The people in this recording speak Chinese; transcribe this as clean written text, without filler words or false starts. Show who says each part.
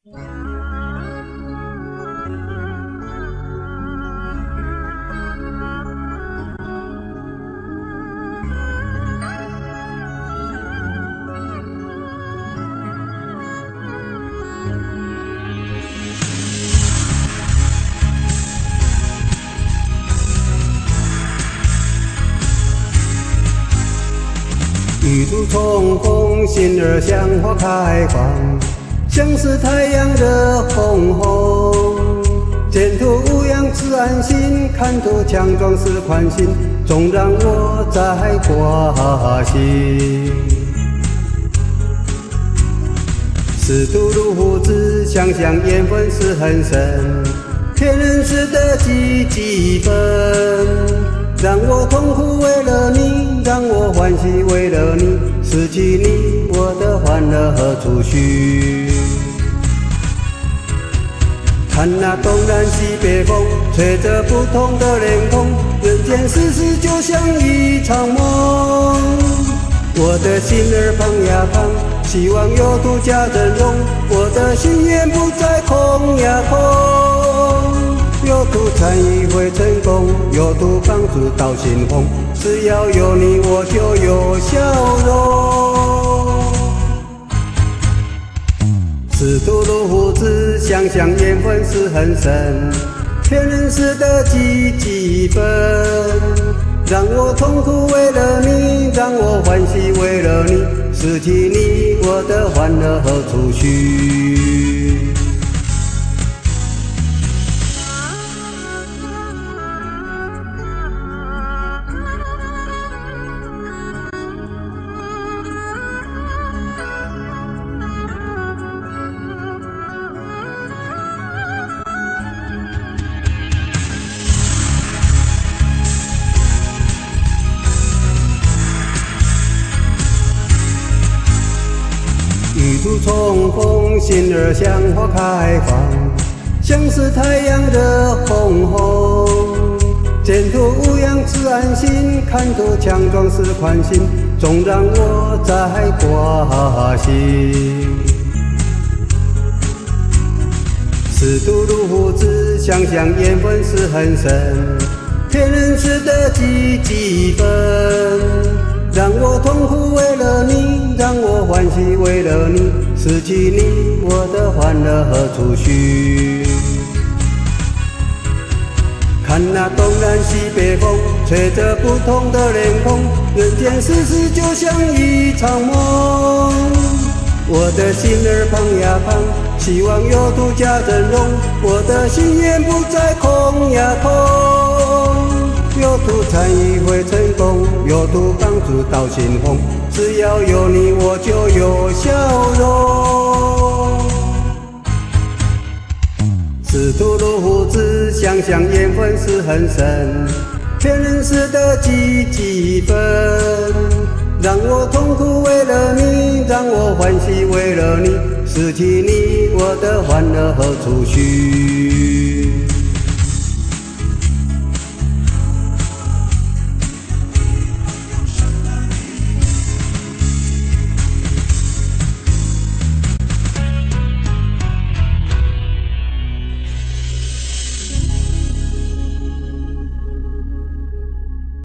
Speaker 1: 玉兔重逢，心儿像花开放，像是太阳的红红。前途无恙自安心，看图强壮是宽心，总让我在挂心。师徒如父子，相想缘分是很深，骗人似的几分。让我痛苦为了你，让我欢喜为了你，失去你，我的欢乐何处寻？看那东南西北风，吹着不同的脸孔，人间世事就像一场梦。我的心儿淌呀淌，希望有图加阵容，我的心愿不再空呀空。有图参与会成功，有图帮助到心红，只要有你我就有笑容。师徒如父子，相想缘分是很深，骗人似的几分。让我痛苦为了你，让我欢喜为了你，失去你，我的欢乐何处寻？玉兔重逢，心儿像花开放，像是太阳的红红。前途无恙自安心，看图强壮是宽心，总让我在挂心。师徒如父子，相想缘分是很深，骗人似的几分。让我痛苦为了你，让我欢喜为了你，失去你，我的欢乐何处寻？看那东南西北风，吹着不同的脸孔，人间世事就像一场梦。我的心儿淌呀淌，希望有图加阵容，我的心愿不再空呀空。有图参与会成功，有图帮助到心红，只要有你我就有笑容。师徒如父子，相想缘分是很深，骗人似的几分。让我痛苦为了你，让我欢喜为了你，失去你，我的欢乐何处寻？